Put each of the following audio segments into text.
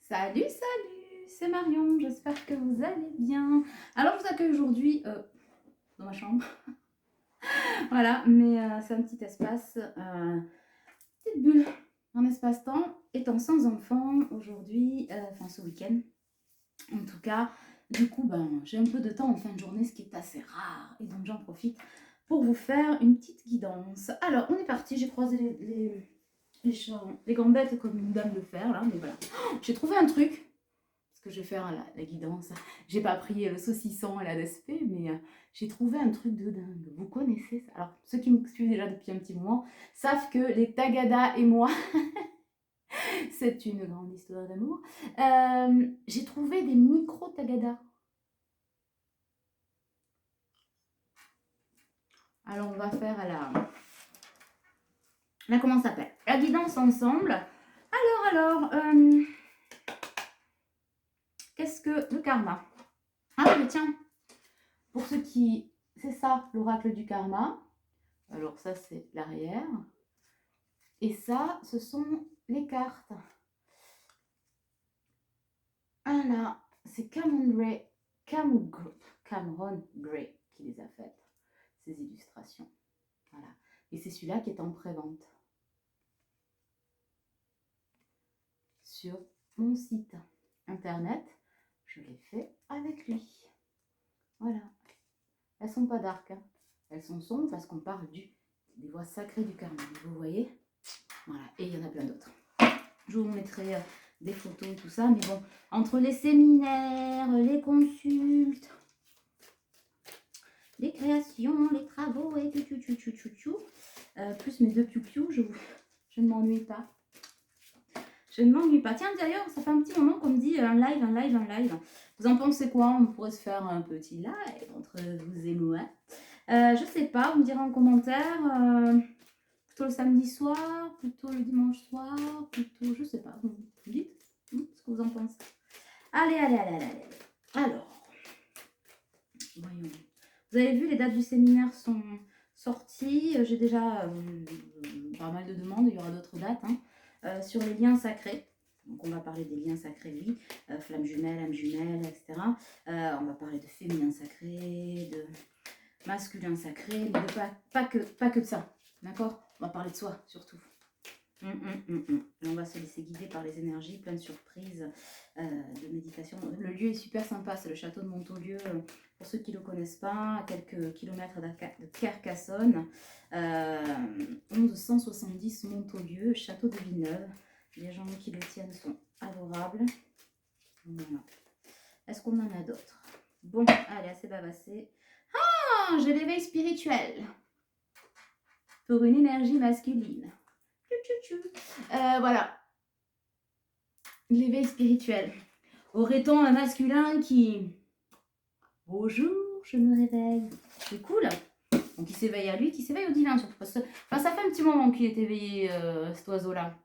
Salut, salut, c'est Marion, j'espère que vous allez bien. Alors, je vous accueille aujourd'hui dans ma chambre. Voilà, mais c'est un petit espace, petite bulle, un espace-temps. Étant sans enfant aujourd'hui, enfin ce week-end, en tout cas, du coup, j'ai un peu de temps en fin de journée, ce qui est assez rare. Et donc, j'en profite pour vous faire une petite guidance. Alors, on est parti, j'ai croisé les gambettes comme une dame de fer, là, mais voilà. J'ai trouvé un truc. Que je vais faire la guidance. J'ai pas pris le saucisson et la DSP, mais j'ai trouvé un truc de dingue. Vous connaissez ça? Alors, ceux qui me suivent déjà depuis un petit moment savent que les Tagada et moi, c'est une grande histoire d'amour. J'ai trouvé des micro-Tagada. Alors, on va faire comment ça s'appelle? La guidance ensemble. Alors, qu'est-ce que le karma? Ah, mais tiens, pour ceux qui... C'est ça, l'oracle du karma. Alors ça, c'est l'arrière. Et ça, ce sont les cartes. Ah là, c'est Cameron Gray qui les a faites, ces illustrations. Voilà. Et c'est celui-là qui est en pré-vente sur mon site internet. Je l'ai fait avec lui. Voilà. Elles sont pas dark, hein. Elles sont sombres parce qu'on parle des voies sacrées du karma. Vous voyez? Voilà. Et il y en a plein d'autres. Je vous mettrai des photos et tout ça. Mais bon, entre les séminaires, les consultes, les créations, les travaux et plus mes deux piou-piou, je ne m'ennuie pas. Je ne m'ennuie pas. Tiens, d'ailleurs, ça fait un petit moment qu'on me dit un live. Vous en pensez quoi? On pourrait se faire un petit live entre vous et moi. Je sais pas, vous me direz en commentaire. Plutôt le samedi soir, plutôt le dimanche soir, plutôt, je sais pas, vous dites ce que vous en pensez. Allez. Alors, voyons. Vous avez vu, les dates du séminaire sont sorties. J'ai déjà pas mal de demandes, il y aura d'autres dates, hein, sur les liens sacrés. Donc on va parler des liens sacrés, oui, flamme jumelle, âme jumelle, etc. On va parler de féminin sacré, de masculin sacré, mais pas que de ça, d'accord? On va parler de soi, surtout. Et on va se laisser guider par les énergies, plein de surprises, de méditation. Le lieu est super sympa, c'est le château de Montaulieu. Pour ceux qui ne le connaissent pas, à quelques kilomètres de Carcassonne. 1170 Montaulieu, château de Villeneuve. Les gens qui le tiennent sont adorables. Voilà. Est-ce qu'on en a d'autres? Bon, allez, assez bavassé. Ah, j'ai l'éveil spirituel pour une énergie masculine. Voilà. L'éveil spirituel. Aurait-on un masculin qui... Bonjour, je me réveille. C'est cool. Donc il s'éveille à lui, qui s'éveille au divin surtout. Parce que, enfin, ça fait un petit moment qu'il est éveillé, cet oiseau-là.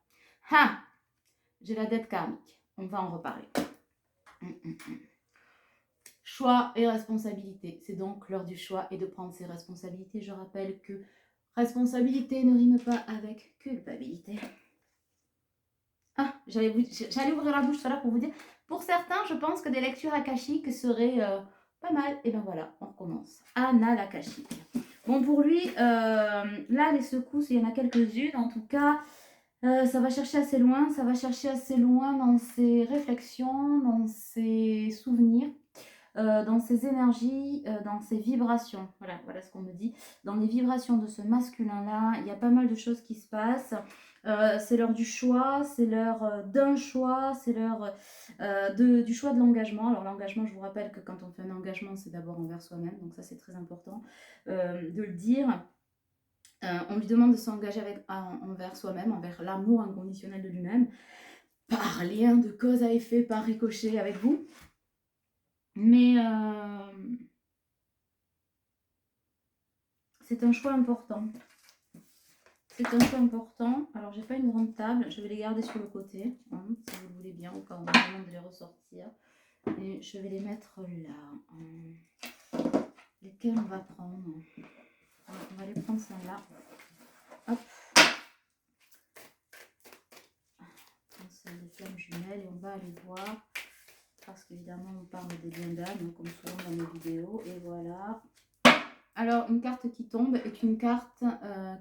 Ah, j'ai la dette karmique. On va en reparler. Choix et responsabilité. C'est donc l'heure du choix et de prendre ses responsabilités. Je rappelle que responsabilité ne rime pas avec culpabilité. Ah, j'allais ouvrir la bouche tout à l'heure pour vous dire. Pour certains, je pense que des lectures akashiques seraient pas mal. Et ben voilà, on recommence. Anna l'akashique. Bon, pour lui, là, les secousses, il y en a quelques-unes. En tout cas, ça va chercher assez loin. Ça va chercher assez loin dans ses réflexions, dans ses souvenirs, dans ses énergies, dans ses vibrations. Voilà ce qu'on me dit. Dans les vibrations de ce masculin-là, il y a pas mal de choses qui se passent. C'est l'heure du choix, c'est l'heure d'un choix, c'est l'heure du choix de l'engagement. Alors l'engagement, je vous rappelle que quand on fait un engagement, c'est d'abord envers soi-même, donc ça c'est très important de le dire. On lui demande de s'engager envers soi-même, envers l'amour inconditionnel de lui-même, par lien de cause à effet, par ricochet avec vous. Mais c'est un choix important. C'est un choix important. Alors, j'ai pas une grande table. Je vais les garder sur le côté, hein, si vous le voulez bien, au cas où on me demande de les ressortir. Et je vais les mettre là. Lesquels on va prendre? On va les prendre celle-là. Hop. Prendre celle de flammes jumelles et on va aller voir. Parce qu'évidemment, on parle des liens d'âme, comme souvent dans mes vidéos. Et voilà. Alors, une carte qui tombe est une carte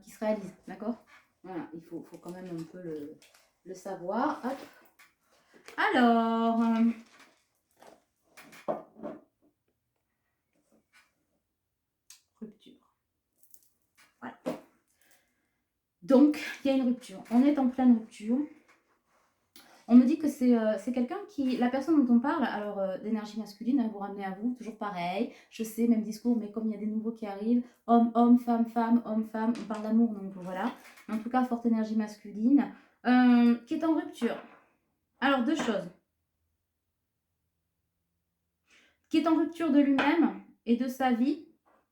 qui se réalise, d'accord? Voilà, il faut quand même un peu le savoir. Hop. Alors, rupture. Voilà. Donc, il y a une rupture. On est en pleine rupture. On me dit que c'est quelqu'un qui, la personne dont on parle, alors d'énergie masculine, hein, vous ramenez à vous, toujours pareil, je sais, même discours, mais comme il y a des nouveaux qui arrivent, homme, homme, femme, femme, homme, femme, on parle d'amour, donc voilà. En tout cas, forte énergie masculine, qui est en rupture. Alors, deux choses. Qui est en rupture de lui-même et de sa vie,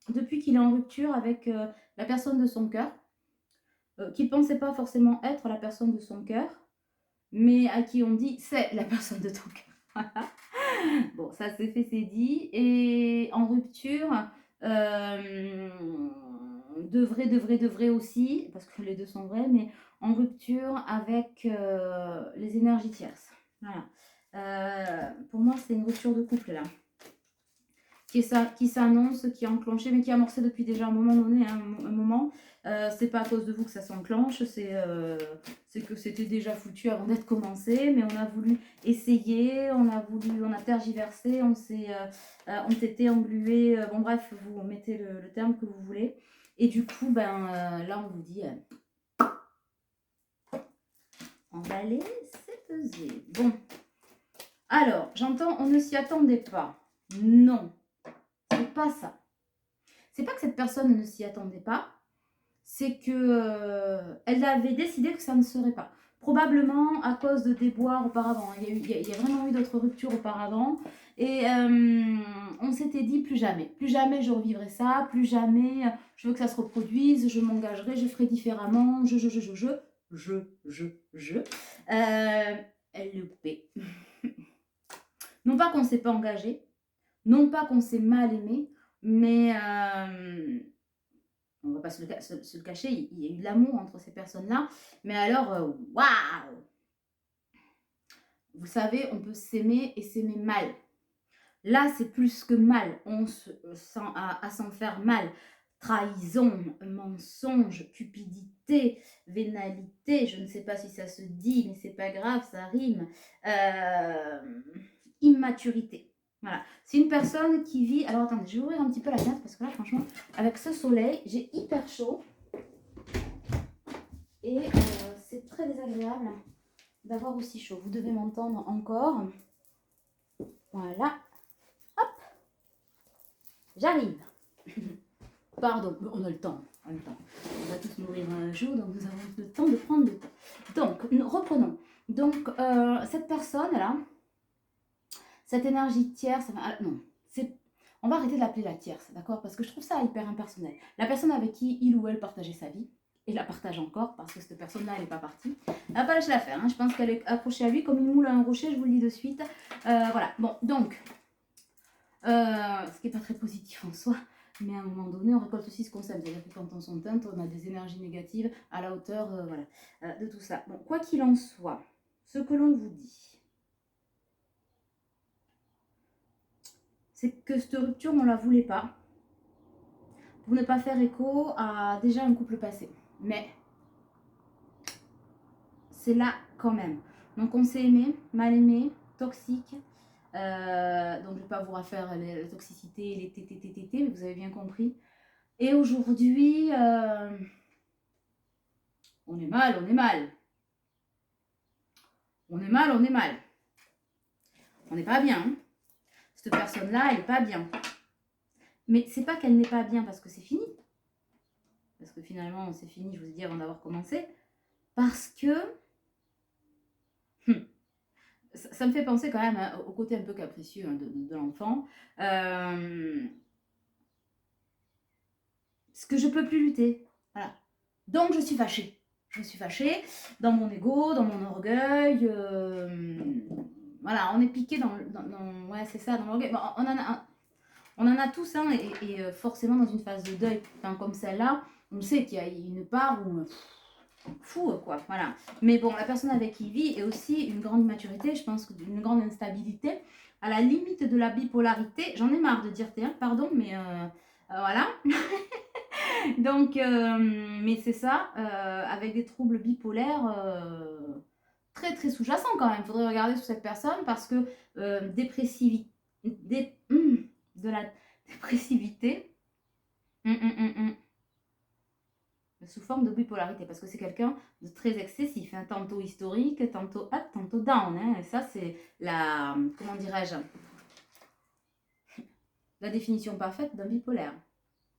depuis qu'il est en rupture avec la personne de son cœur, qui ne pensait pas forcément être la personne de son cœur, mais à qui on dit c'est la personne de ton cœur. Voilà. Bon, ça c'est fait, c'est dit. Et en rupture, de vrai aussi, parce que les deux sont vrais, mais en rupture avec les énergies tierces. Voilà. Pour moi, c'est une rupture de couple là. Qui s'annonce, qui est enclenchée, mais qui est amorcée depuis déjà un moment donné, hein, un moment. C'est pas à cause de vous que ça s'enclenche, c'est que c'était déjà foutu avant d'être commencé, mais on a voulu essayer, on a tergiversé, on s'était englué, bon bref, vous mettez le terme que vous voulez. Et du coup, là on vous dit, emballer, c'est peser. Bon, alors, j'entends, on ne s'y attendait pas. Non. C'est pas ça. C'est pas que cette personne ne s'y attendait pas, c'est que elle avait décidé que ça ne serait pas. Probablement à cause de déboires auparavant. Il y a vraiment eu d'autres ruptures auparavant. Et on s'était dit plus jamais je revivrai ça, plus jamais je veux que ça se reproduise, je m'engagerai, je ferai différemment, LP. Non pas qu'on ne s'est pas engagé, non pas qu'on s'est mal aimé, mais on ne va pas se le cacher, il y a eu de l'amour entre ces personnes-là. Mais alors, waouh! Vous savez, on peut s'aimer et s'aimer mal. Là, c'est plus que mal. On se sent à s'en faire mal. Trahison, mensonge, cupidité, vénalité, je ne sais pas si ça se dit, mais c'est pas grave, ça rime. Immaturité. Voilà. C'est une personne qui vit... Alors attendez, je vais ouvrir un petit peu la fenêtre parce que là, franchement, avec ce soleil, j'ai hyper chaud. Et c'est très désagréable d'avoir aussi chaud. Vous devez m'entendre encore. Voilà. Hop. J'arrive. Pardon, on a le temps. On va tous mourir un jour, donc nous avons le temps de prendre le temps. Donc, reprenons. Donc, cette personne-là, cette énergie tierce, non, on va arrêter de l'appeler la tierce, d'accord? Parce que je trouve ça hyper impersonnel. La personne avec qui il ou elle partageait sa vie, et la partage encore, parce que cette personne-là, elle n'est pas partie. Elle n'a pas lâché l'affaire, hein. Je pense qu'elle est accrochée à lui comme une moule à un rocher, je vous le dis de suite. Voilà, bon, donc, ce qui n'est pas très positif en soi, mais à un moment donné, on récolte aussi ce qu'on sème. C'est-à-dire que quand on s'en teinte, on a des énergies négatives à la hauteur voilà, de tout ça. Bon, quoi qu'il en soit, ce que l'on vous dit, c'est que cette rupture, on ne la voulait pas, pour ne pas faire écho à déjà un couple passé. Mais c'est là quand même. Donc on s'est aimé, mal aimé, toxique. Donc je ne vais pas vous refaire la toxicité, les TTTTT, mais vous avez bien compris. Et aujourd'hui, on est mal, on est mal. On est mal, on est mal. On n'est pas bien. Hein. Cette personne-là, elle n'est pas bien. Mais c'est pas qu'elle n'est pas bien parce que c'est fini. Parce que finalement, c'est fini, je vous ai dit avant d'avoir commencé. Parce que ça me fait penser quand même au côté un peu capricieux de l'enfant. Ce que je peux plus lutter. Voilà. Donc je suis fâchée. Je suis fâchée dans mon ego, dans mon orgueil. Voilà, on est piqué dans ouais, c'est ça, dans l'orgueil. Bon, on en a tous, hein, et forcément dans une phase de deuil, enfin, comme celle-là, on sait qu'il y a une part où fou, quoi, voilà. Mais bon, la personne avec qui il vit est aussi une grande immaturité, je pense, une grande instabilité, à la limite de la bipolarité. J'en ai marre de dire T1, pardon, mais voilà. Donc, mais c'est ça, avec des troubles bipolaires très très sous-jacents quand même. Il faudrait regarder sur cette personne parce que de la dépressivité, sous forme de bipolarité, parce que c'est quelqu'un de très excessif, hein, tantôt historique, tantôt up, tantôt down. Hein, et ça, c'est la, comment dirais-je, la définition parfaite d'un bipolaire,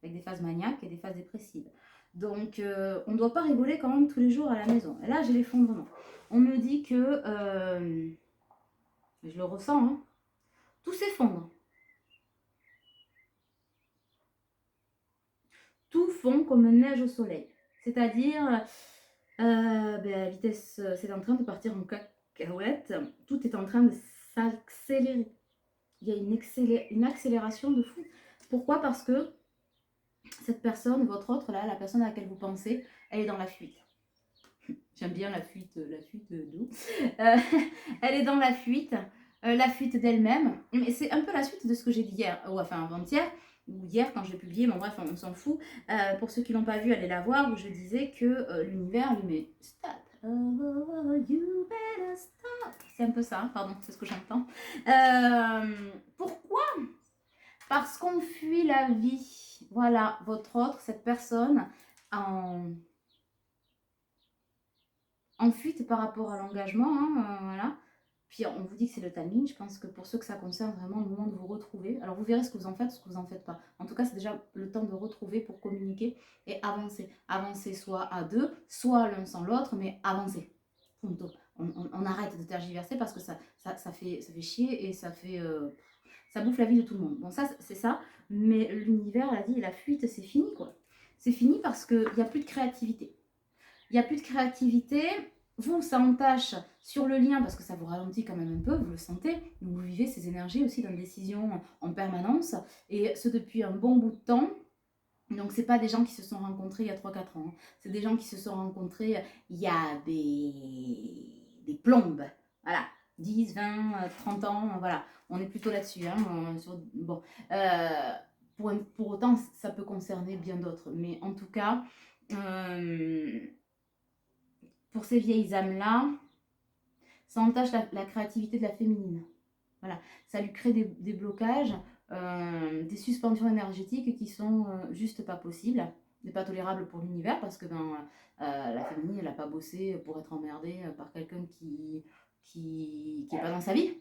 avec des phases maniaques et des phases dépressives. Donc, on ne doit pas rigoler quand même tous les jours à la maison. Et là, j'ai l'effondrement. On me dit que, je le ressens, hein, tout s'effondre. Tout fond comme neige au soleil. C'est-à-dire, la vitesse, c'est en train de partir en cacahuète. Tout est en train de s'accélérer. Il y a une accélération de fou. Pourquoi? Parce que cette personne, votre autre, là, la personne à laquelle vous pensez, elle est dans la fuite. J'aime bien la fuite d'eau. Elle est dans la fuite d'elle-même. Mais c'est un peu la suite de ce que j'ai dit hier, ou enfin avant-hier, ou hier quand j'ai publié, bon bref, on s'en fout. Pour ceux qui l'ont pas vu, allez la voir, où je disais que l'univers lui met stop. Oh, you better stop. C'est un peu ça, hein, pardon, c'est ce que j'entends. Pourquoi? Parce qu'on fuit la vie. Voilà, votre autre, cette personne, en fuite par rapport à l'engagement, hein, voilà. Puis on vous dit que c'est le timing. Je pense que pour ceux que ça concerne vraiment le moment de vous retrouver. Alors vous verrez ce que vous en faites, ce que vous en faites pas. En tout cas, c'est déjà le temps de retrouver pour communiquer et avancer. Avancer soit à deux, soit l'un sans l'autre, mais avancer. Punto. On arrête de tergiverser parce que ça fait chier et ça bouffe la vie de tout le monde. Bon, ça, c'est ça. Mais l'univers, elle a dit, la fuite, c'est fini, quoi. C'est fini parce qu'il n'y a plus de créativité. Il n'y a plus de créativité. Vous, ça entache sur le lien parce que ça vous ralentit quand même un peu, vous le sentez. Donc vous vivez ces énergies aussi d'indécision en permanence et ce depuis un bon bout de temps. Donc c'est pas des gens qui se sont rencontrés il y a 3-4 ans. C'est des gens qui se sont rencontrés il y a des plombes. Voilà. 10, 20, 30 ans, voilà. On est plutôt là-dessus. Hein, bon. Pour autant, ça peut concerner bien d'autres. Mais en tout cas, pour ces vieilles âmes-là, ça entache la créativité de la féminine. Voilà, ça lui crée des blocages, des suspensions énergétiques qui sont juste pas possibles, et pas tolérables pour l'univers parce que la féminine, elle n'a pas bossé pour être emmerdée par quelqu'un qui est pas dans sa vie,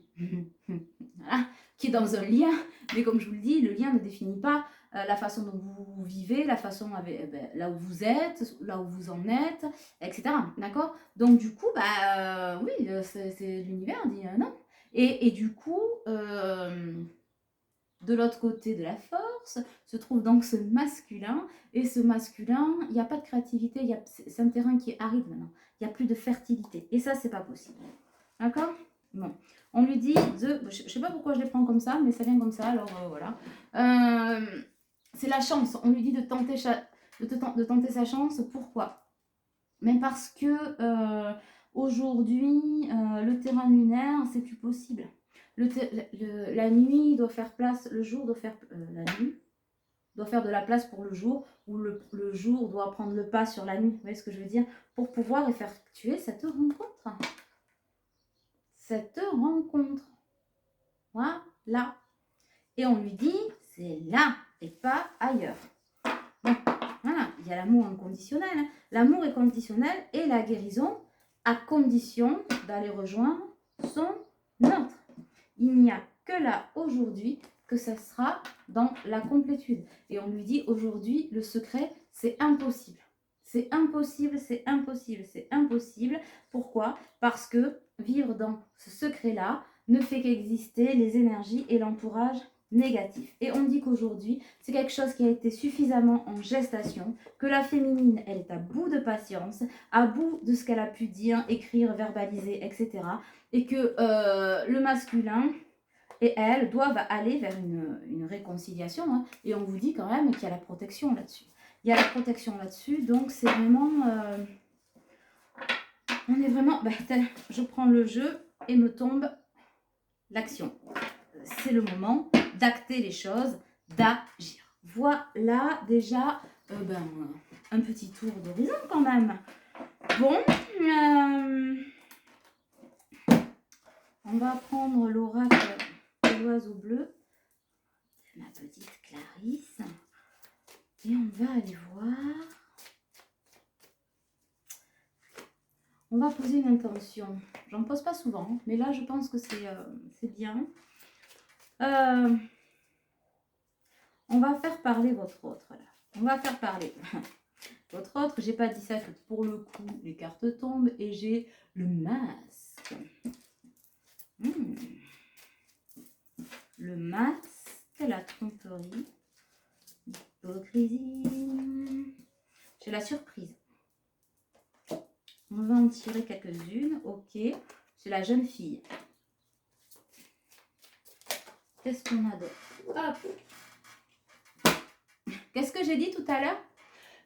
voilà, qui est dans un lien. Mais comme je vous le dis, le lien ne définit pas la façon dont vous vivez, la façon avec, là où vous êtes, là où vous en êtes, etc. D'accord? Donc du coup, oui, c'est l'univers dit non. Et du coup, de l'autre côté de la force se trouve donc ce masculin. Et ce masculin, il n'y a pas de créativité, c'est un terrain qui est aride maintenant. Il n'y a plus de fertilité. Et ça, c'est pas possible. D'accord? Bon. On lui dit de... Je ne sais pas pourquoi je les prends comme ça, mais ça vient comme ça, alors voilà. C'est la chance. On lui dit de tenter sa chance. Pourquoi? Mais parce que aujourd'hui, le terrain lunaire, c'est plus possible. La nuit doit faire place, le jour doit faire... la nuit doit faire de la place pour le jour, ou le jour doit prendre le pas sur la nuit. Vous voyez ce que je veux dire? Pour pouvoir effectuer cette rencontre. Cette rencontre. Voilà. Et on lui dit, c'est là et pas ailleurs. Bon, voilà, il y a l'amour inconditionnel. Hein. L'amour est conditionnel et la guérison à condition d'aller rejoindre son autre. Il n'y a que là, aujourd'hui, que ça sera dans la complétude. Et on lui dit, aujourd'hui, le secret, c'est impossible. C'est impossible, c'est impossible, c'est impossible. Pourquoi? Parce que vivre dans ce secret-là ne fait qu'exister les énergies et l'entourage négatif. Et on dit qu'aujourd'hui, c'est quelque chose qui a été suffisamment en gestation, que la féminine, elle est à bout de patience, à bout de ce qu'elle a pu dire, écrire, verbaliser, etc. Et que le masculin et elle doivent aller vers une réconciliation. Hein. Et on vous dit quand même qu'il y a la protection là-dessus. Il y a la protection là-dessus, donc c'est vraiment... On est vraiment... je prends le jeu et me tombe l'action. C'est le moment d'acter les choses, d'agir. Voilà déjà un petit tour d'horizon quand même. Bon, on va prendre l'oracle de l'oiseau bleu, ma petite Clarisse, et on va aller voir. On va poser une intention. J'en pose pas souvent, mais là je pense que c'est bien. On va faire parler votre autre là. On va faire parler votre autre. J'ai pas dit ça que pour le coup les cartes tombent et j'ai le masque. Le masque, la tromperie, l'hypocrisie. J'ai la surprise. On va en tirer quelques-unes. Ok. J'ai la jeune fille. Qu'est-ce qu'on a d'autre? Qu'est-ce que j'ai dit tout à l'heure?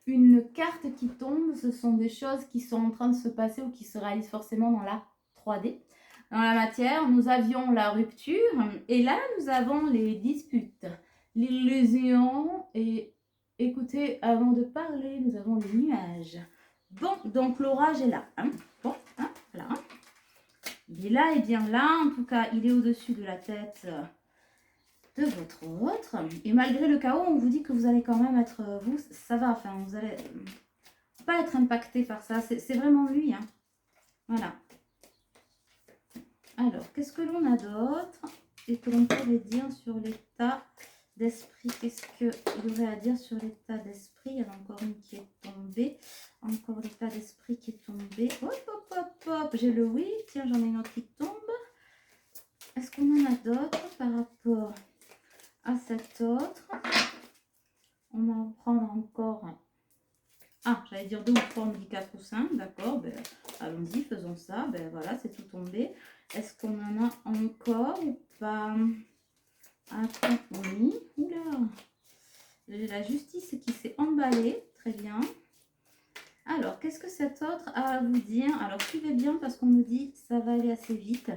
Une carte qui tombe, ce sont des choses qui sont en train de se passer ou qui se réalisent forcément dans la 3D. Dans la matière, nous avions la rupture et là, nous avons les disputes, l'illusion et écoutez, avant de parler, nous avons les nuages. Bon, donc l'orage est là. Hein. Bon, hein, voilà. Il est là et bien là. En tout cas, il est au-dessus de la tête de votre autre. Et malgré le chaos, on vous dit que vous allez quand même être... Vous, ça va, enfin, vous allez pas être impacté par ça. C'est vraiment lui. Hein. Voilà. Alors, qu'est-ce que l'on a d'autre et que l'on pourrait dire sur l'état d'esprit? Qu'est-ce qu'il y aurait à dire sur l'état d'esprit? Il y en a encore une qui est tombée. Encore l'état d'esprit qui est tombé. Hop, hop, hop, hop. J'ai le oui. Tiens, j'en ai une autre qui tombe. Est-ce qu'on en a d'autres par rapport à cet autre? On va en prendre encore. Ah, j'allais dire 2 ou 3, on me dit 4 ou 5. D'accord, ben, allons-y, faisons ça. Ben voilà, c'est tout tombé. Est-ce qu'on en a encore ou pas? Attends, oui. Oula. La justice qui s'est emballée. Très bien. Alors, qu'est-ce que cet autre a à vous dire? Alors, suivez bien parce qu'on me dit ça va aller assez vite.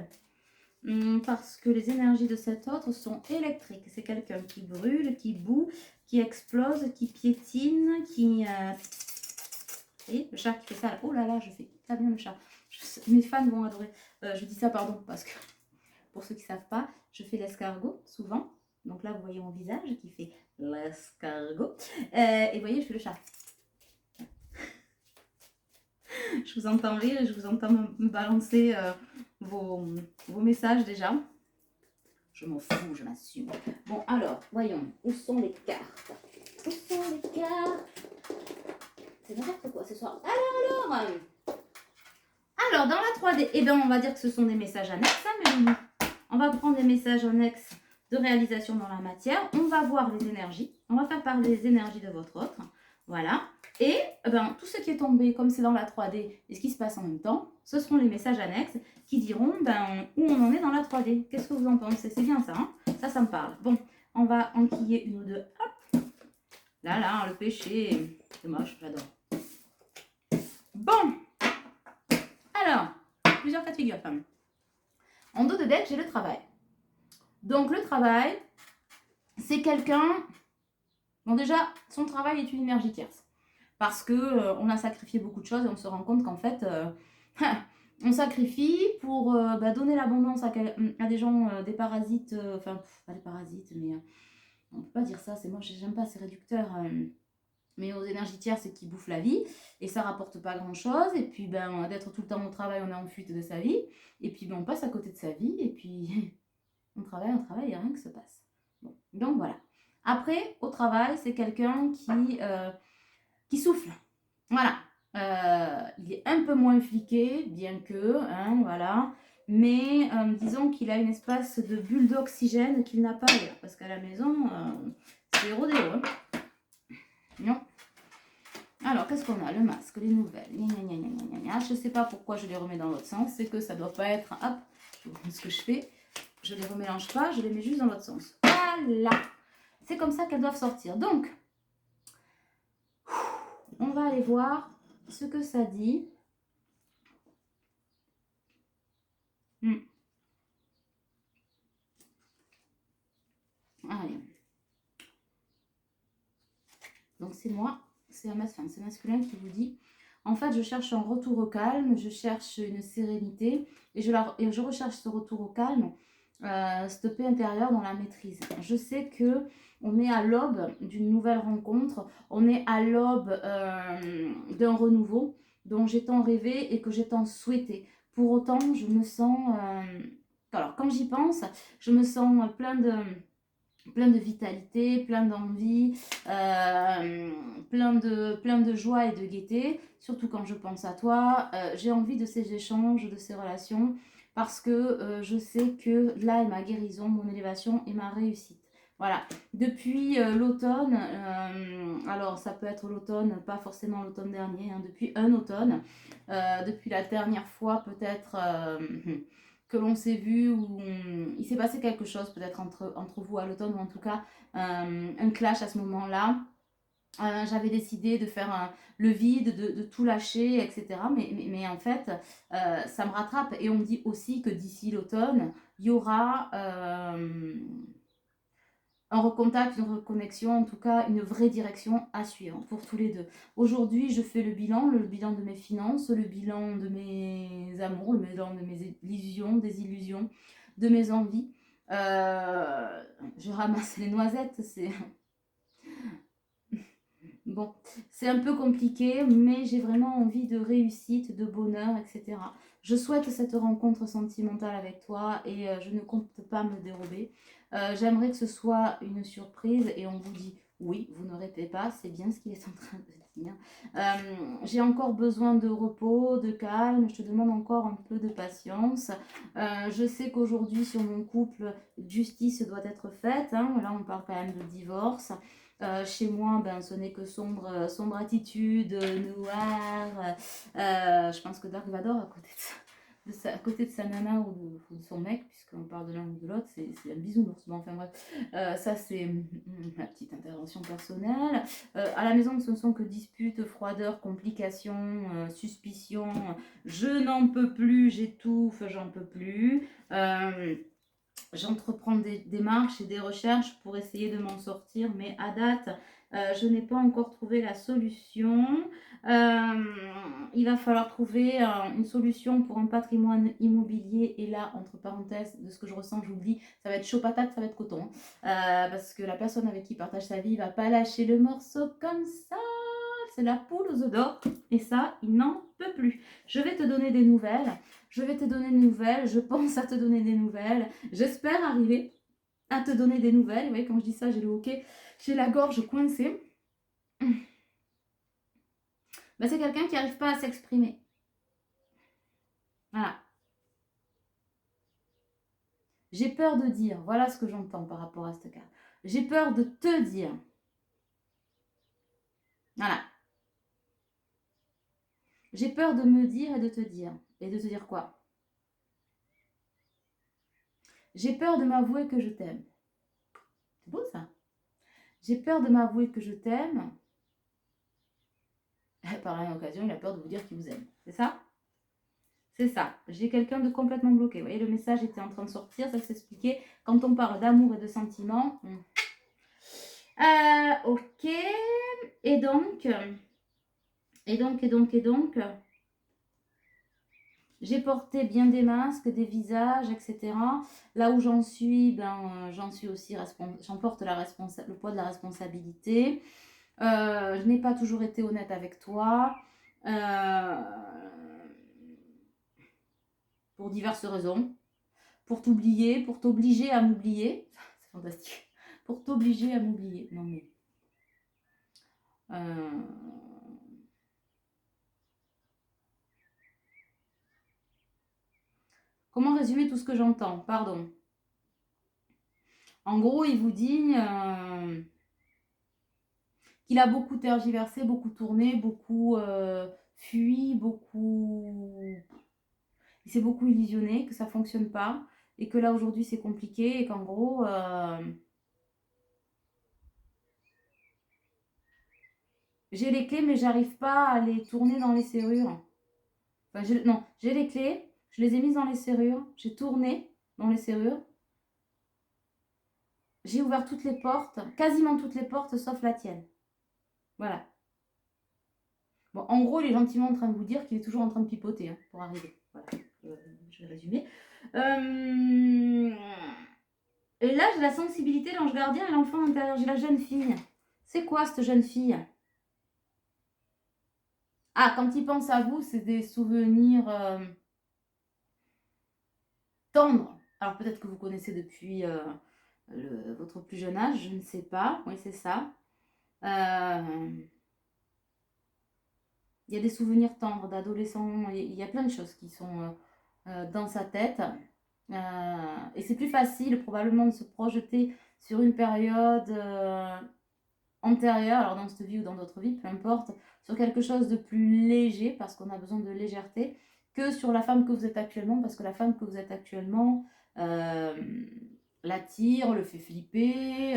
Parce que les énergies de cet autre sont électriques. C'est quelqu'un qui brûle, qui boue, qui explose, qui piétine, qui... Vous voyez, le chat qui fait ça. Oh là là, je fais très bien le chat. Mes fans vont adorer. Je dis ça, pardon, parce que pour ceux qui ne savent pas, je fais l'escargot souvent. Donc là, vous voyez mon visage qui fait l'escargot. Et vous voyez, je fais le chat. Je vous entends rire et je vous entends me balancer vos messages déjà. Je m'en fous, je m'assume. Bon, alors, voyons. Où sont les cartes? Où sont les cartes? C'est n'importe quoi ce soir. Alors, dans la 3D, eh bien, on va dire que ce sont des messages annexes. Hein, on va prendre des messages annexes de réalisation dans la matière. On va voir les énergies. On va faire parler les énergies de votre autre. Voilà. Et tout ce qui est tombé, comme c'est dans la 3D et ce qui se passe en même temps, ce seront les messages annexes qui diront où on en est dans la 3D. Qu'est-ce que vous en pensez? C'est bien ça, hein? Ça me parle. Bon, on va enquiller une ou deux. Hop. Là, le péché. C'est moche, j'adore. Bon. Alors, plusieurs cas de figure. En dos de deck, j'ai le travail. Donc, le travail, c'est quelqu'un... Bon, déjà, son travail est une énergie tierce. Parce que on a sacrifié beaucoup de choses et on se rend compte qu'en fait, on sacrifie pour donner l'abondance à des gens, des parasites, enfin, pas des parasites, mais on peut pas dire ça, c'est moi, j'aime pas, c'est réducteur. Mais aux énergies tierces qui bouffent la vie et ça rapporte pas grand chose et puis d'être tout le temps au travail, on est en fuite de sa vie et puis on passe à côté de sa vie et puis on travaille et rien que se passe. Bon, donc voilà. Après, au travail, c'est quelqu'un qui souffle. Voilà. Il est un peu moins fliqué, bien que, hein, voilà. Mais disons qu'il a une espèce de bulle d'oxygène qu'il n'a pas ailleurs. Parce qu'à la maison, c'est rodéo. Hein. Non. Alors, qu'est-ce qu'on a? Le masque, les nouvelles. Je ne sais pas pourquoi je les remets dans l'autre sens. C'est que ça ne doit pas être... Hop, je vous montre ce que je fais. Je ne les remélange pas, je les mets juste dans l'autre sens. Voilà. C'est comme ça qu'elles doivent sortir. Donc, on va aller voir ce que ça dit. c'est moi, c'est c'est masculin qui vous dit. En fait, je cherche un retour au calme, je cherche une sérénité et je recherche ce retour au calme, cette paix intérieure dans la maîtrise. Je sais que on est à l'aube d'une nouvelle rencontre, on est à l'aube d'un renouveau dont j'ai tant rêvé et que j'ai tant souhaité. Pour autant, je me sens... alors, quand j'y pense, je me sens plein de vitalité, plein d'envie, plein de joie et de gaieté, surtout quand je pense à toi. J'ai envie de ces échanges, de ces relations, parce que je sais que là est ma guérison, mon élévation et ma réussite. Voilà, depuis l'automne, alors ça peut être l'automne, pas forcément l'automne dernier, hein, depuis un automne, depuis la dernière fois peut-être que l'on s'est vu, ou il s'est passé quelque chose peut-être entre vous à l'automne, ou en tout cas un clash à ce moment-là. J'avais décidé de faire le vide, de tout lâcher, etc. Mais en fait, ça me rattrape. Et on me dit aussi que d'ici l'automne, il y aura un recontact, une reconnexion, en tout cas une vraie direction à suivre pour tous les deux. Aujourd'hui, je fais le bilan de mes finances, le bilan de mes amours, le bilan de mes illusions, des illusions, de mes envies. Je ramasse les noisettes, c'est... Bon, c'est un peu compliqué, mais j'ai vraiment envie de réussite, de bonheur, etc. Je souhaite cette rencontre sentimentale avec toi et je ne compte pas me dérober. J'aimerais que ce soit une surprise et on vous dit oui, vous ne répétez pas, c'est bien ce qu'il est en train de dire. J'ai encore besoin de repos, de calme, je te demande encore un peu de patience. Je sais qu'aujourd'hui sur mon couple, justice doit être faite, hein. Là on parle quand même de divorce. Chez moi, ben, ce n'est que sombre attitude, noire. Je pense que Dark Vador, à côté de sa nana ou de son mec, puisqu'on parle de l'un ou de l'autre, c'est un bisounours. Bon, enfin bref, ça c'est ma petite intervention personnelle. À la maison, ce ne sont que disputes, froideur, complications, suspicions. Je n'en peux plus, j'étouffe, j'en peux plus. J'entreprends des démarches et des recherches pour essayer de m'en sortir, mais à date, je n'ai pas encore trouvé la solution. Il va falloir trouver une solution pour un patrimoine immobilier. Et là, entre parenthèses, de ce que je ressens, je vous le dis, ça va être chaud patate, ça va être coton. Parce que la personne avec qui il partage sa vie ne va pas lâcher le morceau comme ça. C'est la poule aux œufs d'or. Et ça, il n'en peut plus. Je vais te donner des nouvelles. Je pense à te donner des nouvelles. J'espère arriver à te donner des nouvelles. Vous voyez, quand je dis ça, j'ai le hoquet, j'ai la gorge coincée. Ben, c'est quelqu'un qui n'arrive pas à s'exprimer. Voilà. J'ai peur de dire, voilà ce que j'entends par rapport à cette carte. J'ai peur de te dire. Voilà. J'ai peur de me dire et de te dire. Et de te dire quoi? J'ai peur de m'avouer que je t'aime. C'est beau ça. J'ai peur de m'avouer que je t'aime. Par la même occasion, il a peur de vous dire qu'il vous aime. C'est ça? C'est ça. J'ai quelqu'un de complètement bloqué. Vous voyez, le message était en train de sortir, ça s'expliquait. Quand on parle d'amour et de sentiments. Ok. Et donc, j'ai porté bien des masques, des visages, etc. Là où j'en suis, ben, j'en suis aussi j'en porte le poids de la responsabilité. Je n'ai pas toujours été honnête avec toi. Pour diverses raisons. Pour t'oublier, pour t'obliger à m'oublier. C'est fantastique. Pour t'obliger à m'oublier. Non mais... Comment résumer tout ce que j'entends? Pardon. En gros, il vous dit qu'il a beaucoup tergiversé, beaucoup tourné, beaucoup fui, beaucoup... Il s'est beaucoup illusionné, que ça ne fonctionne pas, et que là, aujourd'hui, c'est compliqué, et qu'en gros... j'ai les clés, mais j'arrive pas à les tourner dans les serrures. Enfin, non, j'ai les clés, je les ai mises dans les serrures, j'ai tourné dans les serrures. J'ai ouvert toutes les portes, quasiment toutes les portes, sauf la tienne. Vous Voilà. Bon, en gros, il est gentiment en train de vous dire qu'il est toujours en train de pipoter hein, pour arriver. Voilà, je vais résumer. Et là, j'ai la sensibilité, l'ange gardien et l'enfant intérieur. J'ai la jeune fille. C'est quoi cette jeune fille? Ah, quand il pense à vous, c'est des souvenirs tendres. Alors peut-être que vous connaissez depuis votre plus jeune âge, je ne sais pas. Oui, c'est ça. Il y a des souvenirs tendres d'adolescents. Il y a plein de choses qui sont dans sa tête. Et c'est plus facile probablement de se projeter sur une période antérieure, alors dans cette vie ou dans d'autres vies, peu importe, sur quelque chose de plus léger, parce qu'on a besoin de légèreté, que sur la femme que vous êtes actuellement, parce que la femme que vous êtes actuellement l'attire, le fait flipper,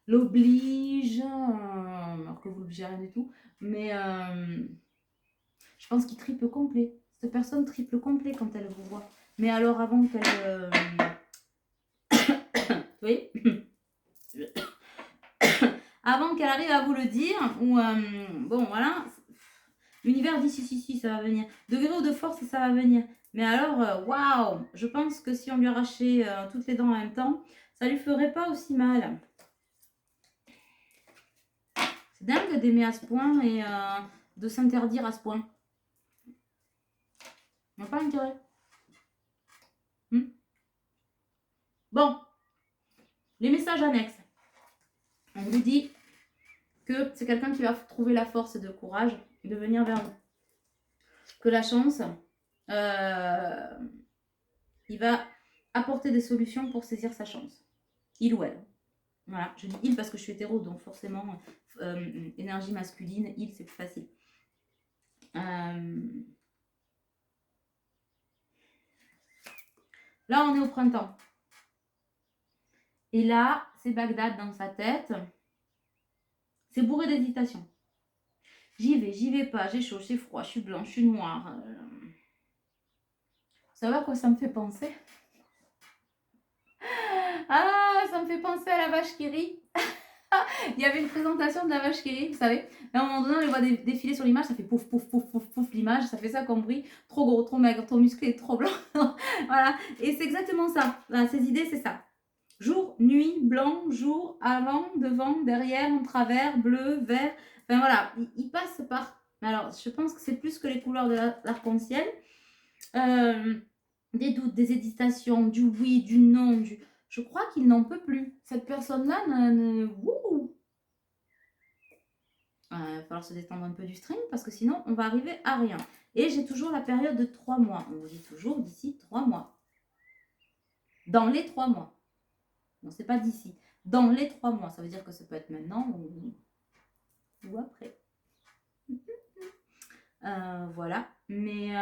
l'oblige, alors que vous l'obligez rien du tout, mais je pense qu'il triple complet. Cette personne triple complet quand elle vous voit. Mais alors avant qu'elle... oui. Avant qu'elle arrive à vous le dire, ou bon voilà, l'univers dit si, ça va venir. Degré ou de force, ça va venir. Mais alors, waouh, je pense que si on lui arrachait toutes les dents en même temps, ça lui ferait pas aussi mal. C'est dingue d'aimer à ce point et de s'interdire à ce point. On n'a pas intérêt. Bon, les messages annexes. On vous dit que c'est quelqu'un qui va trouver la force et le courage de venir vers vous. Que la chance, il va apporter des solutions pour saisir sa chance. Il ou elle. Voilà, je dis il parce que je suis hétéro, donc forcément, énergie masculine, il, c'est plus facile. Là, on est au printemps. Et là, c'est Bagdad dans sa tête. C'est bourré d'hésitation. J'y vais pas, j'ai chaud, j'ai froid, je suis blanc, je suis noire. Vous savez à quoi ça me fait penser? Ah, ça me fait penser à la vache qui rit. Il y avait une présentation de la vache qui rit, vous savez. Et à un moment donné, on les voit défiler sur l'image, ça fait pouf, pouf, pouf, pouf, pouf, l'image, ça fait ça comme bruit. Trop gros, trop maigre, trop musclé, trop blanc. Voilà, et c'est exactement ça. Voilà, ces idées, c'est ça. Jour, nuit, blanc, jour, avant, devant, derrière, en travers, bleu, vert. Enfin voilà, il passe par... Alors, je pense que c'est plus que les couleurs de l'arc-en-ciel. Des doutes, des hésitations, du oui, du non, du... Je crois qu'il n'en peut plus. Cette personne-là, il va falloir se détendre un peu du string parce que sinon, on va arriver à rien. Et j'ai toujours la période de 3 mois. On vous dit toujours d'ici 3 mois. Dans les 3 mois. Non, c'est pas d'ici. Dans les 3 mois. Ça veut dire que ça peut être maintenant ou après. Voilà. Mais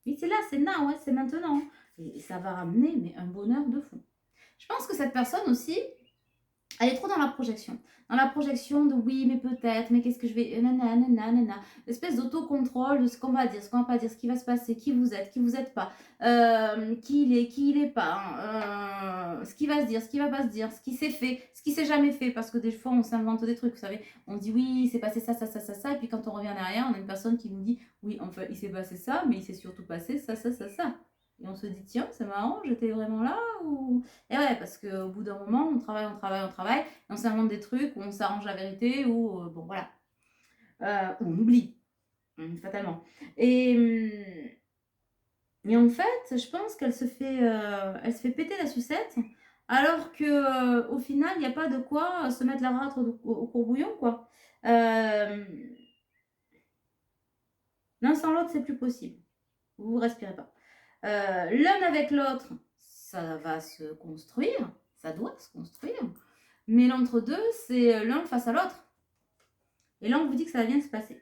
oui, c'est là, c'est now, ouais, c'est maintenant. Et ça va ramener mais un bonheur de fou. Je pense que cette personne aussi, elle est trop dans la projection. Dans la projection de oui, mais peut-être, mais qu'est-ce que je vais... Nanana. L'espèce d'autocontrôle de ce qu'on va dire, ce qu'on va pas dire, ce qui va se passer, qui vous êtes pas, qui il est pas, ce qui va se dire, ce qui va pas se dire, ce qui s'est fait, ce qui s'est jamais fait, parce que des fois, on s'invente des trucs, vous savez. On dit oui, c'est passé ça, et puis quand on revient derrière, on a une personne qui nous dit oui, enfin, il s'est passé ça, mais il s'est surtout passé ça. Et on se dit, tiens, c'est marrant, j'étais vraiment là ou... Et ouais, parce qu'au bout d'un moment, on travaille, et on s'invente des trucs, ou on s'arrange la vérité, ou bon, voilà. Ou on oublie, fatalement. Et en fait, je pense qu'elle se fait, elle se fait péter la sucette, alors que au final, il n'y a pas de quoi se mettre la râtre au courbouillon, quoi. L'un sans l'autre, c'est plus possible. Vous ne respirez pas. L'un avec l'autre, ça va se construire, ça doit se construire, mais l'entre-deux, c'est l'un face à l'autre. Et là, on vous dit que ça va bien se passer.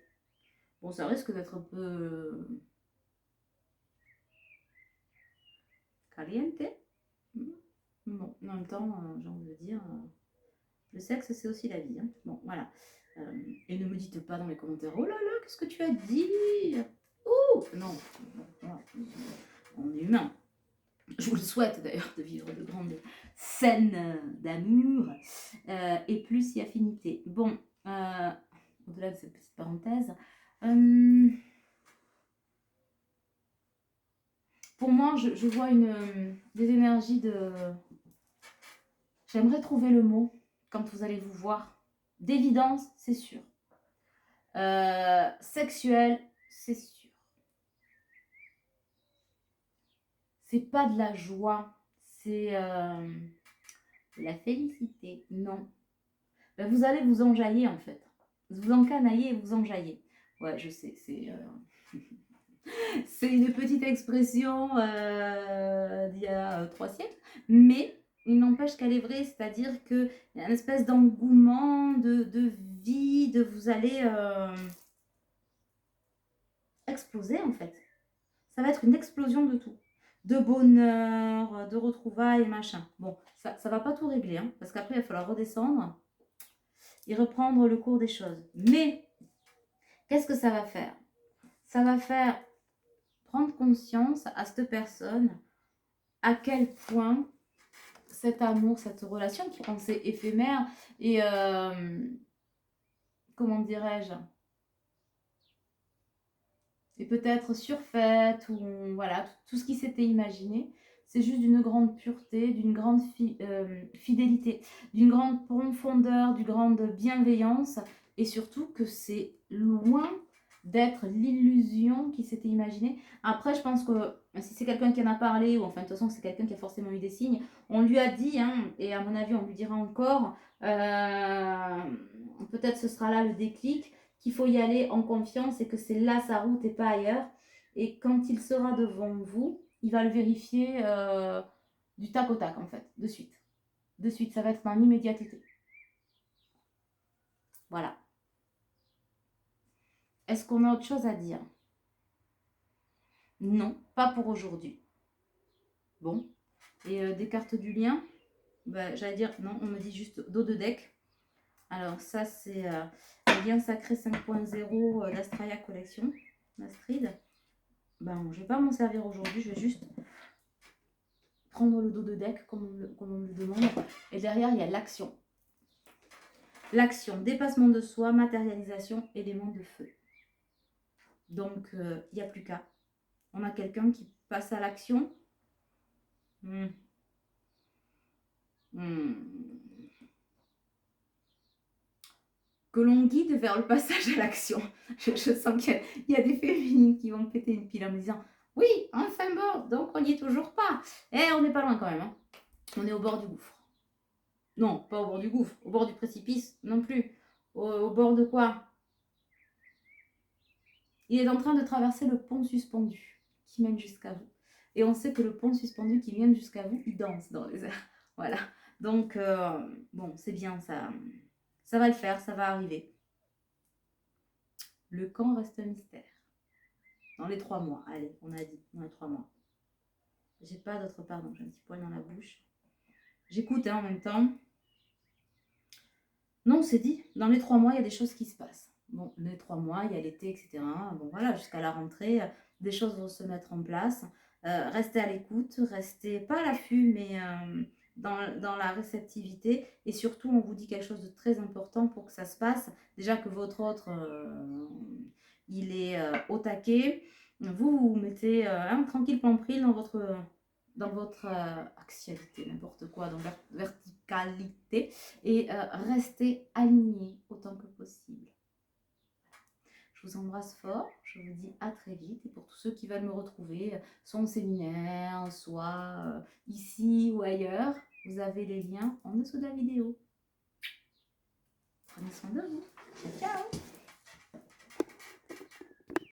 Bon, ça risque d'être un peu caliente. Bon, en même temps, j'ai envie de dire, le sexe, c'est aussi la vie. Hein. Bon, voilà. Et ne me dites pas dans les commentaires, oh là là, qu'est-ce que tu as dit? Ouh, non, on est humain. Je vous le souhaite d'ailleurs de vivre de grandes saine d'amour, et plus il y a affinité. Bon, au-delà de cette petite parenthèse, pour moi, je vois des énergies de... J'aimerais trouver le mot quand vous allez vous voir. D'évidence, c'est sûr. Sexuel, c'est sûr. C'est pas de la joie, c'est la félicité. Non. Ben, vous allez vous enjailler en fait. Vous encanailler et vous enjailler. Ouais, je sais, c'est c'est une petite expression d'il y a 3 siècles, mais il n'empêche qu'elle est vraie, c'est-à-dire qu'il y a une espèce d'engouement, de vie, vous allez exploser en fait. Ça va être une explosion de tout. De bonheur, de retrouvailles, machin. Bon, ça va pas tout régler, hein, parce qu'après, il va falloir redescendre et reprendre le cours des choses. Mais, qu'est-ce que ça va faire? Ça va faire prendre conscience à cette personne à quel point cet amour, cette relation qui pensait éphémère et, comment dirais-je, et peut-être surfaite, ou voilà, tout ce qui s'était imaginé, c'est juste d'une grande pureté, d'une grande fidélité, d'une grande profondeur, d'une grande bienveillance, et surtout que c'est loin d'être l'illusion qui s'était imaginée. Après, je pense que si c'est quelqu'un qui en a parlé, ou enfin de toute façon c'est quelqu'un qui a forcément eu des signes, on lui a dit, hein, et à mon avis on lui dira encore, peut-être ce sera là le déclic, qu'il faut y aller en confiance et que c'est là sa route et pas ailleurs. Et quand il sera devant vous, il va le vérifier du tac au tac en fait, de suite. De suite, ça va être dans l'immédiateté. Voilà. Est-ce qu'on a autre chose à dire? Non, pas pour aujourd'hui. Bon. Et des cartes du lien, bah, j'allais dire, non, on me dit juste dos de deck. Alors ça, c'est le lien sacré 5.0 d'Astralia Collection, d'Astrid. Ben, je ne vais pas m'en servir aujourd'hui, je vais juste prendre le dos de deck comme on me le demande. Et derrière, il y a l'action. L'action, dépassement de soi, matérialisation, élément de feu. Donc, il n'y a plus qu'à. On a quelqu'un qui passe à l'action. Que l'on guide vers le passage à l'action. Je sens qu'il y a des féminines qui vont me péter une pile en me disant « Oui, enfin bon, donc on n'y est toujours pas. » Eh, on n'est pas loin quand même. Hein. On est au bord du gouffre. Non, pas au bord du gouffre. Au bord du précipice non plus. Au bord de quoi? Il est en train de traverser le pont suspendu qui mène jusqu'à vous. Et on sait que le pont suspendu qui mène jusqu'à vous, il danse dans les airs. Voilà. Donc, bon, c'est bien, ça va le faire, ça va arriver. Le camp reste un mystère. Dans les 3 mois, allez, on a dit, dans les 3 mois. J'ai pas d'autre, pardon, j'ai un petit poil dans la bouche. J'écoute hein, en même temps. Non, c'est dit, dans les 3 mois, il y a des choses qui se passent. Bon, les 3 mois, il y a l'été, etc. Bon, voilà, jusqu'à la rentrée, des choses vont se mettre en place. Restez à l'écoute, restez pas à l'affût, mais dans la réceptivité. Et surtout, on vous dit quelque chose de très important pour que ça se passe. Déjà que votre autre, il est au taquet. Vous vous mettez tranquille, pampril dans votre axialité, n'importe quoi, dans verticalité, et restez alignés autant que possible. Je vous embrasse fort, je vous dis à très vite, et pour tous ceux qui veulent me retrouver, soit en séminaire, soit ici ou ailleurs, vous avez les liens en dessous de la vidéo. Prenez soin de vous. Ciao, ciao.